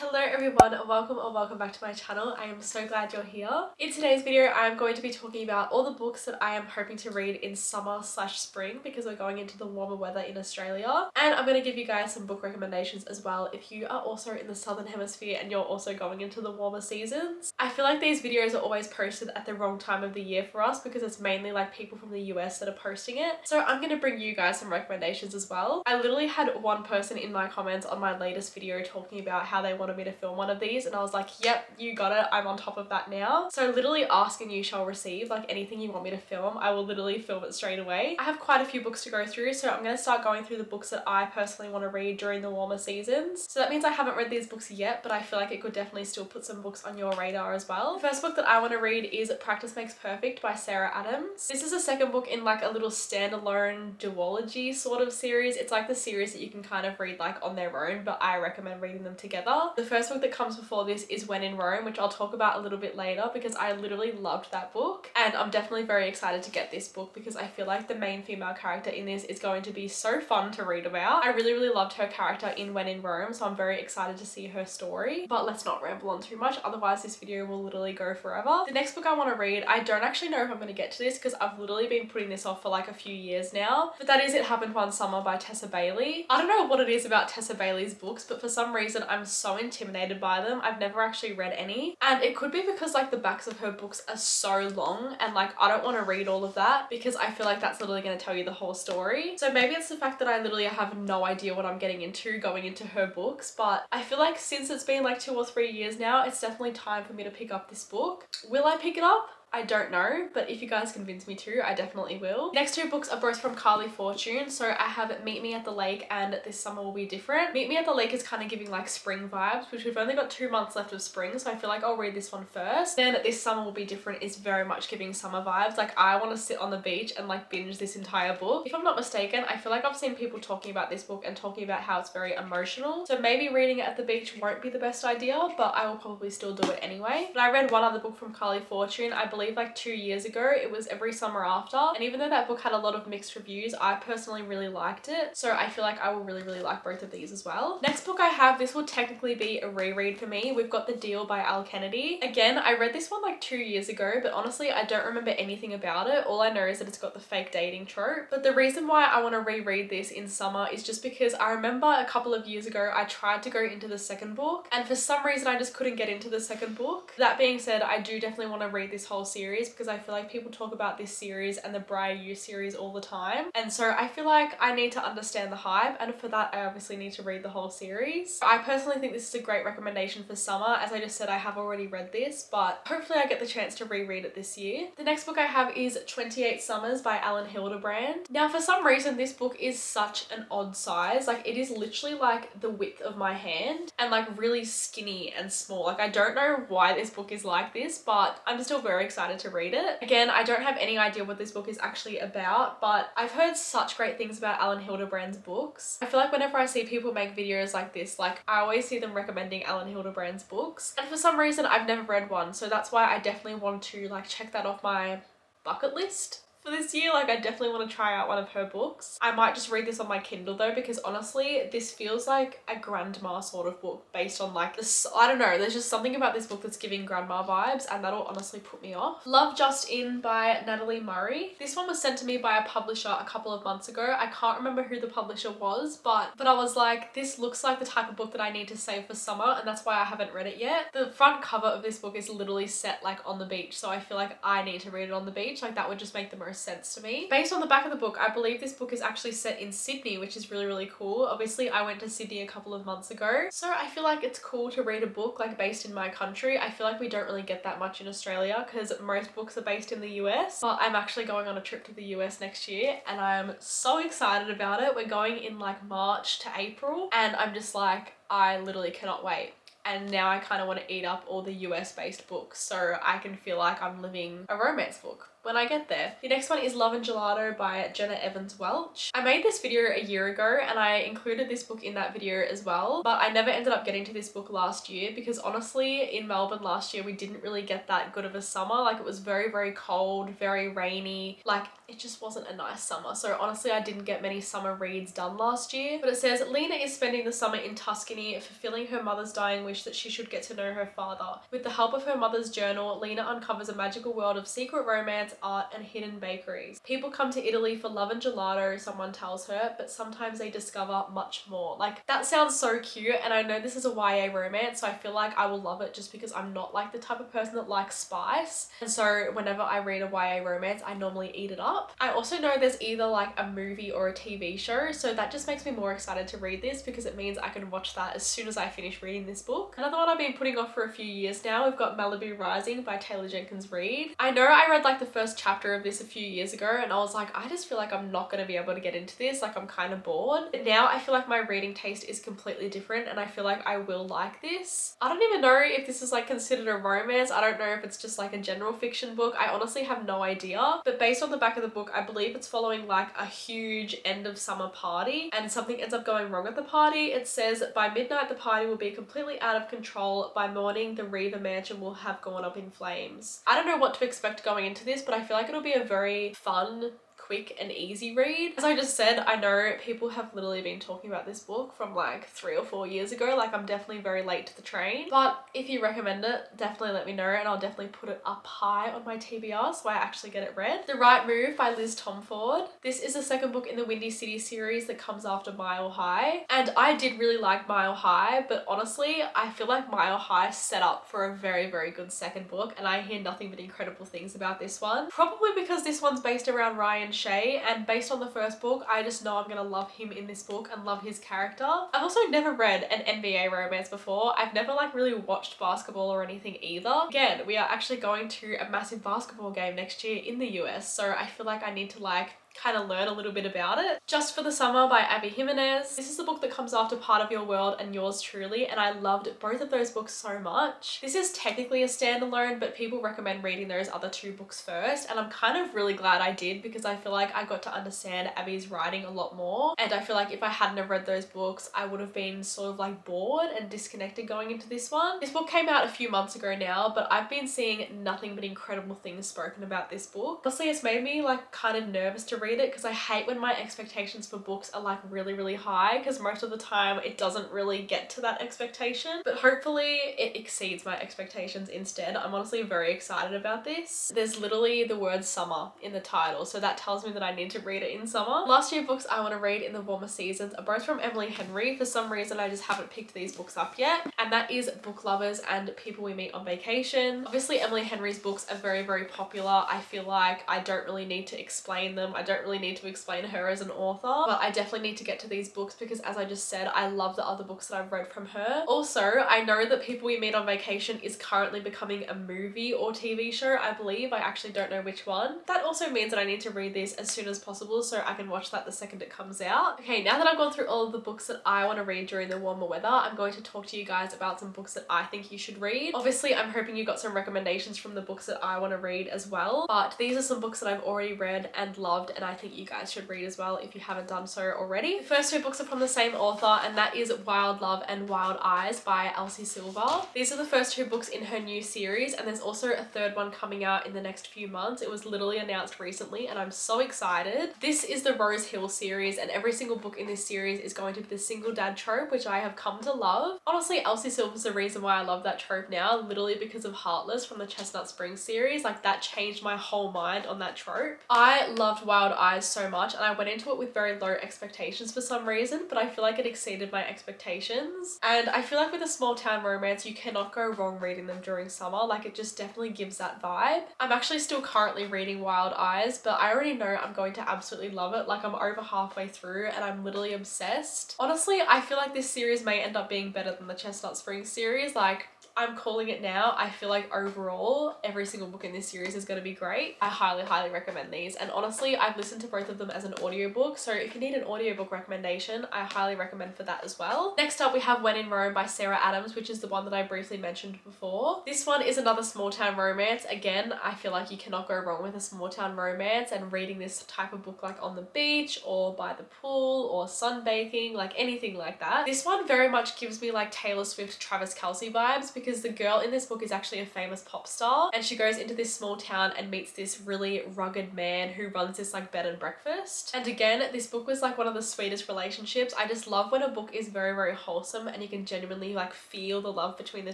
Hello everyone and welcome back to my channel. I am so glad you're here. In today's video I'm going to be talking about all the books that I am hoping to read in summer/spring because we're going into the warmer weather in Australia, and I'm going to give you guys some book recommendations as well if you are also in the southern hemisphere and you're also going into the warmer seasons. I feel like these videos are always posted at the wrong time of the year for us because it's mainly like people from the US that are posting it, so I'm going to bring you guys some recommendations as well. I literally had one person in my comments on my latest video talking about how they wanted me to film one of these, and I was like, yep, you got it, I'm on top of that now. So literally ask and you shall receive. Like anything you want me to film, I will literally film it straight away. I have quite a few books to go through, so I'm going to start going through the books that I personally want to read during the warmer seasons. So that means I haven't read these books yet, but I feel like it could definitely still put some books on your radar as well. The first book that I want to read is Practice Makes Perfect by Sarah Adams. This is the second book in like a little standalone duology sort of series. It's like the series that you can kind of read like on their own, but I recommend reading them together. The first book that comes before this is When in Rome, which I'll talk about a little bit later because I literally loved that book, and I'm definitely very excited to get this book because I feel like the main female character in this is going to be so fun to read about. I really loved her character in When in Rome, so I'm very excited to see her story. But let's not ramble on too much, otherwise this video will literally go forever. The next book I want to read, I don't actually know if I'm going to get to this because I've literally been putting this off for like a few years now, but that is It Happened One Summer by Tessa Bailey. I don't know what it is about Tessa Bailey's books, but for some reason I'm so intimidated by them. I've never actually read any, and it could be because like the backs of her books are so long and like I don't want to read all of that because I feel like that's literally going to tell you the whole story. So maybe it's the fact that I literally have no idea what I'm getting into going into her books, but I feel like since it's been like 2 or 3 years now, it's definitely time for me to pick up this book. Will I pick it up? I don't know, but if you guys convince me to, I definitely will. The next two books are both from Carly Fortune. So I have Meet Me at the Lake and This Summer Will Be Different. Meet Me at the Lake is kind of giving like spring vibes, which we've only got 2 months left of spring, so I feel like I'll read this one first. Then This Summer Will Be Different is very much giving summer vibes. Like I want to sit on the beach and like binge this entire book. If I'm not mistaken, I feel like I've seen people talking about this book and talking about how it's very emotional. So maybe reading it at the beach won't be the best idea, but I will probably still do it anyway. But I read one other book from Carly Fortune, I believe like 2 years ago. It was Every Summer After, and even though that book had a lot of mixed reviews, I personally really liked it, so I feel like I will really like both of these as well. Next book I have, this will technically be a reread for me. We've got The Deal by Al Kennedy. Again, I read this one like 2 years ago, but honestly I don't remember anything about it. All I know is that it's got the fake dating trope. But the reason why I want to reread this in summer is just because I remember a couple of years ago I tried to go into the second book, and for some reason I just couldn't get into the second book. That being said, I do definitely want to read this whole series because I feel like people talk about this series and the Briar You series all the time, and so I feel like I need to understand the hype, and for that I obviously need to read the whole series. I personally think this is a great recommendation for summer. As I just said, I have already read this, but hopefully I get the chance to reread it this year. The next book I have is 28 Summers by Alan Hildebrand. Now for some reason this book is such an odd size. Like it is literally like the width of my hand and like really skinny and small. Like I don't know why this book is like this, but I'm still very excited to read it. Again, I don't have any idea what this book is actually about, but I've heard such great things about Alan Hildebrand's books. I feel like whenever I see people make videos like this, like I always see them recommending Alan Hildebrand's books, and for some reason I've never read one, so that's why I definitely want to like check that off my bucket list for this year. Like I definitely want to try out one of her books. I might just read this on my Kindle though, because honestly this feels like a grandma sort of book based on like this, I don't know, there's just something about this book that's giving grandma vibes, and that'll honestly put me off. Love Just In by Natalie Murray. This one was sent to me by a publisher a couple of months ago. I can't remember who the publisher was, but I was like, this looks like the type of book that I need to save for summer, and that's why I haven't read it yet. The front cover of this book is literally set like on the beach, so I feel like I need to read it on the beach. Like that would just make the most sense to me. Based on the back of the book, I believe this book is actually set in Sydney, which is really cool. Obviously I went to Sydney a couple of months ago, so I feel like it's cool to read a book like based in my country. I feel like we don't really get that much in Australia because most books are based in the US, but I'm actually going on a trip to the US next year and I'm so excited about it. We're going in like March to April, and I'm just like, I literally cannot wait. And now I kind of want to eat up all the US based books so I can feel like I'm living a romance book when I get there. The next one is Love and Gelato by Jenna Evans Welch. I made this video a year ago and I included this book in that video as well, but I never ended up getting to this book last year because honestly in Melbourne last year we didn't really get that good of a summer. Like it was very cold, very rainy, like it just wasn't a nice summer. So honestly I didn't get many summer reads done last year. But it says Lena is spending the summer in Tuscany fulfilling her mother's dying wish wish that she should get to know her father. With the help of her mother's journal, Lena uncovers a magical world of secret romance, art, and hidden bakeries. People come to Italy for love and gelato, someone tells her, but sometimes they discover much more. Like, that sounds so cute, and I know this is a YA romance, so I feel like I will love it just because I'm not like the type of person that likes spice. And so whenever I read a YA romance, I normally eat it up. I also know there's either like a movie or a TV show, so that just makes me more excited to read this because it means I can watch that as soon as I finish reading this book. Another one I've been putting off for a few years now, we've got Malibu Rising by Taylor Jenkins Reid. I know I read like the first chapter of this a few years ago and I was like, I just feel like I'm not going to be able to get into this, like I'm kind of bored. But now I feel like my reading taste is completely different and I feel like I will like this. I don't even know if this is like considered a romance. I don't know if it's just like a general fiction book. I honestly have no idea. But based on the back of the book, I believe it's following like a huge end of summer party and something ends up going wrong at the party. It says by midnight the party will be completely out of control. By morning the Reaver mansion will have gone up in flames. I don't know what to expect going into this, but I feel like it'll be a very fun, quick and easy read. As I just said, I know people have literally been talking about this book from like 3 or 4 years ago. Like I'm definitely very late to the train, but if you recommend it, definitely let me know and I'll definitely put it up high on my TBR so I actually get it read. The Right Move by Liz Tomford. This is the second book in the Windy City series that comes after Mile High, and I did really like Mile High, but honestly I feel like Mile High set up for a very, very good second book and I hear nothing but incredible things about this one. Probably because this one's based around Ryan Shea, and based on the first book I just know I'm gonna love him in this book and love his character. I've also never read an NBA romance before. I've never like really watched basketball or anything either. Again, we are actually going to a massive basketball game next year in the US, so I feel like I need to like kind of learn a little bit about it. Just for the Summer by Abby Jimenez. This is the book that comes after Part of Your World and Yours Truly, and I loved both of those books so much. This is technically a standalone, but people recommend reading those other two books first, and I'm kind of really glad I did because I feel like I got to understand Abby's writing a lot more, and I feel like if I hadn't have read those books I would have been sort of like bored and disconnected going into this one. This book came out a few months ago now, but I've been seeing nothing but incredible things spoken about this book. Honestly, it's made me like kind of nervous to read it because I hate when my expectations for books are like really, really high because most of the time it doesn't really get to that expectation, but hopefully it exceeds my expectations instead. I'm honestly very excited about this. There's literally the word summer in the title, so that tells me that I need to read it in summer. Last two books I want to read in the warmer seasons are both from Emily Henry. For some reason I just haven't picked these books up yet, and that is Book Lovers and People We Meet on Vacation. Obviously Emily Henry's books are very, very popular. I feel like I don't really need to explain them. I don't really need to explain her as an author, but I definitely need to get to these books because as I just said, I love the other books that I've read from her. Also, I know that People We Meet on Vacation is currently becoming a movie or TV show, I believe. I actually don't know which one. That also means that I need to read this as soon as possible so I can watch that the second it comes out. Okay, now that I've gone through all of the books that I want to read during the warmer weather, I'm going to talk to you guys about some books that I think you should read. Obviously, I'm hoping you got some recommendations from the books that I want to read as well, but these are some books that I've already read and loved and I think you guys should read as well if you haven't done so already. The first two books are from the same author, and that is Wild Love and Wild Eyes by Elsie Silver. These are the first two books in her new series, and there's also a third one coming out in the next few months. It was literally announced recently and I'm so excited. This is the Rose Hill series, and every single book in this series is going to be the single dad trope, which I have come to love. Honestly, Elsie Silver's the reason why I love that trope now, literally because of Heartless from the Chestnut Springs series. Like that changed my whole mind on that trope. I loved Wild Eyes so much and I went into it with very low expectations for some reason, but I feel like it exceeded my expectations. And I feel like with a small town romance, you cannot go wrong reading them during summer. Like it just definitely gives that vibe. I'm actually still currently reading Wild Eyes, but I already know I'm going to absolutely love it. Like I'm over halfway through and I'm literally obsessed. Honestly, I feel like this series may end up being better than the Chestnut Springs series. Like I'm calling it now. I feel like overall every single book in this series is going to be great. I highly, highly recommend these, and honestly I've listened to both of them as an audiobook, so if you need an audiobook recommendation, I highly recommend for that as well. Next up we have When in Rome by Sarah Adams, which is the one that I briefly mentioned before. This one is another small town romance. Again, I feel like you cannot go wrong with a small town romance, and reading this type of book like on the beach or by the pool or sunbaking, like anything like that. This one very much gives me like Taylor Swift, Travis Kelce vibes because the girl in this book is actually a famous pop star, and she goes into this small town and meets this really rugged man who runs this like like bed and breakfast. And again, this book was like one of the sweetest relationships. I just love when a book is very, very wholesome and you can genuinely like feel the love between the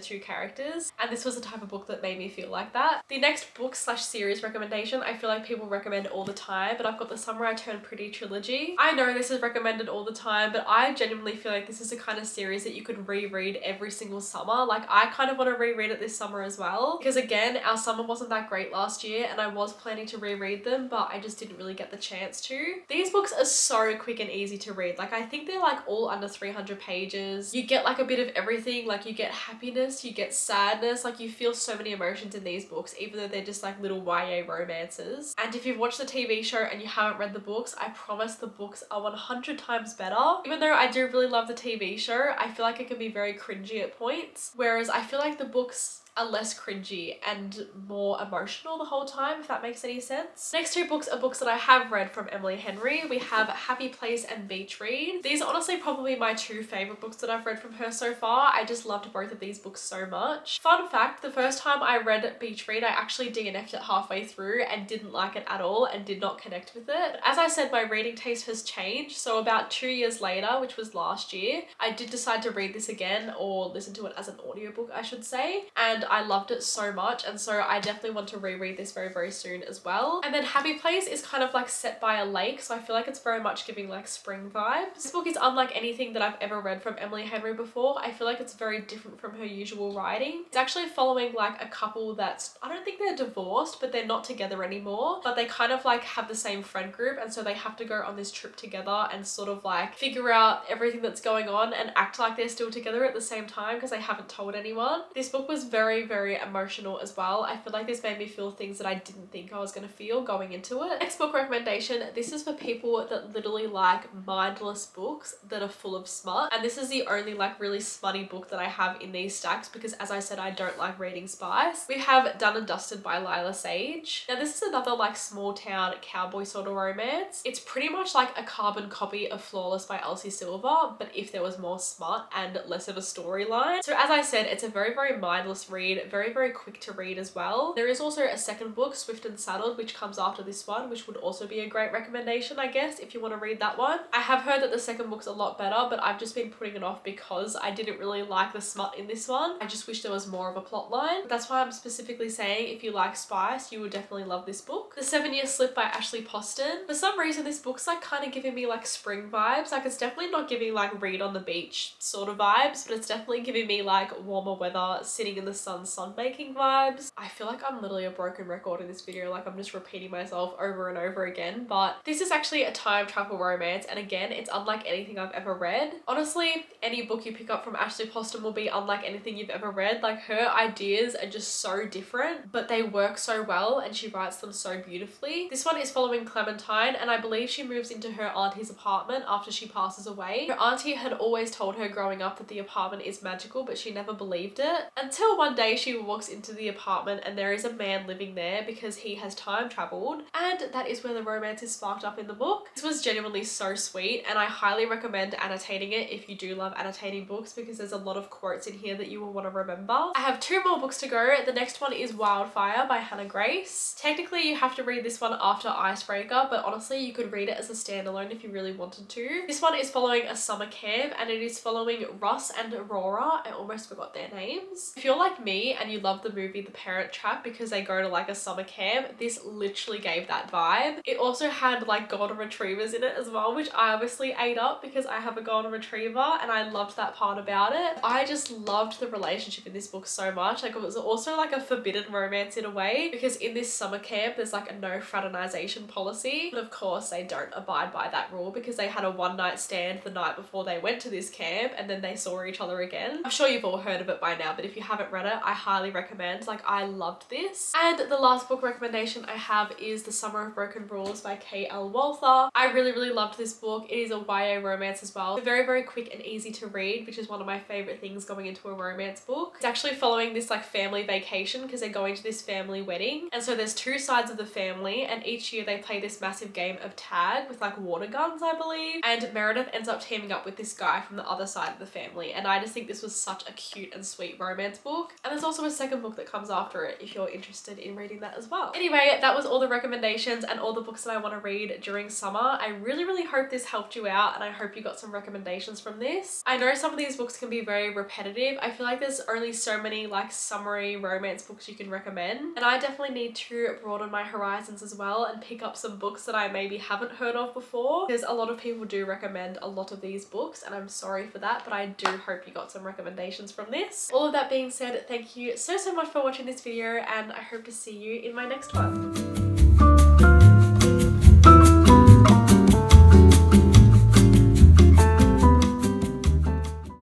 two characters. And this was the type of book that made me feel like that. The next book slash series recommendation, I feel like people recommend all the time, but I've got the Summer I Turned Pretty trilogy. I know this is recommended all the time, but I genuinely feel like this is the kind of series that you could reread every single summer. Like I kind of want to reread it this summer as well, because again, our summer wasn't that great last year and I was planning to reread them, but I just didn't really get the chance to. These books are so quick and easy to read. Like I think they're like all under 300 pages. You get like a bit of everything. Like you get happiness, you get sadness, like you feel so many emotions in these books, even though they're just like little YA romances. And if you've watched the TV show and you haven't read the books, I promise the books are 100 times better. Even though I do really love the TV show, I feel like it can be very cringy at points, whereas I feel like the books are less cringy and more emotional the whole time, if that makes any sense. Next two books are books that I have read from Emily Henry. We have Happy Place and Beach Read. These are honestly probably my two favorite books that I've read from her so far. I just loved both of these books so much. Fun fact, the first time I read Beach Read, I actually DNF'd it halfway through and didn't like it at all and did not connect with it. As I said, my reading taste has changed, so about 2 years later, which was last year, I did decide to read this again, or listen to it as an audiobook I should say, and I loved it so much, and so I definitely want to reread this very, very soon as well. And then Happy Place is kind of like set by a lake, so I feel like it's very much giving like spring vibes. This book is unlike anything that I've ever read from Emily Henry before. I feel like it's very different from her usual writing. It's actually following like a couple that's, I don't think they're divorced, but they're not together anymore, but they kind of like have the same friend group, and so they have to go on this trip together and sort of like figure out everything that's going on and act like they're still together at the same time because they haven't told anyone. This book was very, very emotional as well. I feel like this made me feel things that I didn't think I was going to feel going into it. Next book recommendation, this is for people that literally like mindless books that are full of smut, and this is the only like really smutty book that I have in these stacks because, as I said, I don't like reading spice. We have Done and Dusted by Lila Sage. Now this is another like small town cowboy sort of romance. It's pretty much like a carbon copy of Flawless by Elsie Silver, but if there was more smut and less of a storyline. So as I said, it's a very, very mindless read, very, very quick to read as well. There is also a second book, Swift and Saddled, which comes after this one, which would also be a great recommendation, I guess, if you want to read that one. I have heard that the second book's a lot better, but I've just been putting it off because I didn't really like the smut in this one. I just wish there was more of a plot line. That's why I'm specifically saying if you like spice, you would definitely love this book. The 7-Year Slip by Ashley Poston. For some reason, this book's like kind of giving me like spring vibes. Like it's definitely not giving like read on the beach sort of vibes, but it's definitely giving me like warmer weather, sitting in the sun making vibes. I feel like I'm literally a broken record in this video, like I'm just repeating myself over and over again, but this is actually a time travel romance, and again, it's unlike anything I've ever read. Honestly, any book you pick up from Ashley Poston will be unlike anything you've ever read. Like her ideas are just so different, but they work so well and she writes them so beautifully. This one is following Clementine, and I believe she moves into her auntie's apartment after she passes away. Her auntie had always told her growing up that the apartment is magical, but she never believed it until one day she walks into the apartment and there is a man living there because he has time traveled, and that is where the romance is sparked up in the book. This was genuinely so sweet, and I highly recommend annotating it if you do love annotating books because there's a lot of quotes in here that you will want to remember. I have 2 more books to go. The next one is Wildfire by Hannah Grace. Technically you have to read this one after Icebreaker, but honestly you could read it as a standalone if you really wanted to. This one is following a summer camp, and it is following Russ and Aurora. I almost forgot their names. If you're like me and you love the movie The Parent Trap because they go to like a summer camp, this literally gave that vibe. It also had like golden retrievers in it as well, which I obviously ate up because I have a golden retriever and I loved that part about it. I just loved the relationship in this book so much. Like it was also like a forbidden romance in a way because in this summer camp there's like a no fraternization policy, but of course they don't abide by that rule because they had a one-night stand the night before they went to this camp and then they saw each other again. I'm sure you've all heard of it by now, but if you haven't read it, I highly recommend. Like I loved this. And the last book recommendation I have is The Summer of Broken Rules by K.L. Walther. I really, really loved this book. It is a YA romance as well. It's very, very quick and easy to read, which is one of my favorite things going into a romance book. It's actually following this like family vacation because they're going to this family wedding, and so there's 2 sides of the family, and each year they play this massive game of tag with like water guns, I believe, and Meredith ends up teaming up with this guy from the other side of the family, and I just think this was such a cute and sweet romance book. And there's also a second book that comes after it if you're interested in reading that as well. Anyway, that was all the recommendations and all the books that I want to read during summer. I really hope this helped you out and I hope you got some recommendations from this. I know some of these books can be very repetitive. I feel like there's only so many like summery romance books you can recommend, and I definitely need to broaden my horizons as well and pick up some books that I maybe haven't heard of before, because a lot of people do recommend a lot of these books and I'm sorry for that, but I do hope you got some recommendations from this. All of that being said, thank you so much for watching this video and I hope to see you in my next one.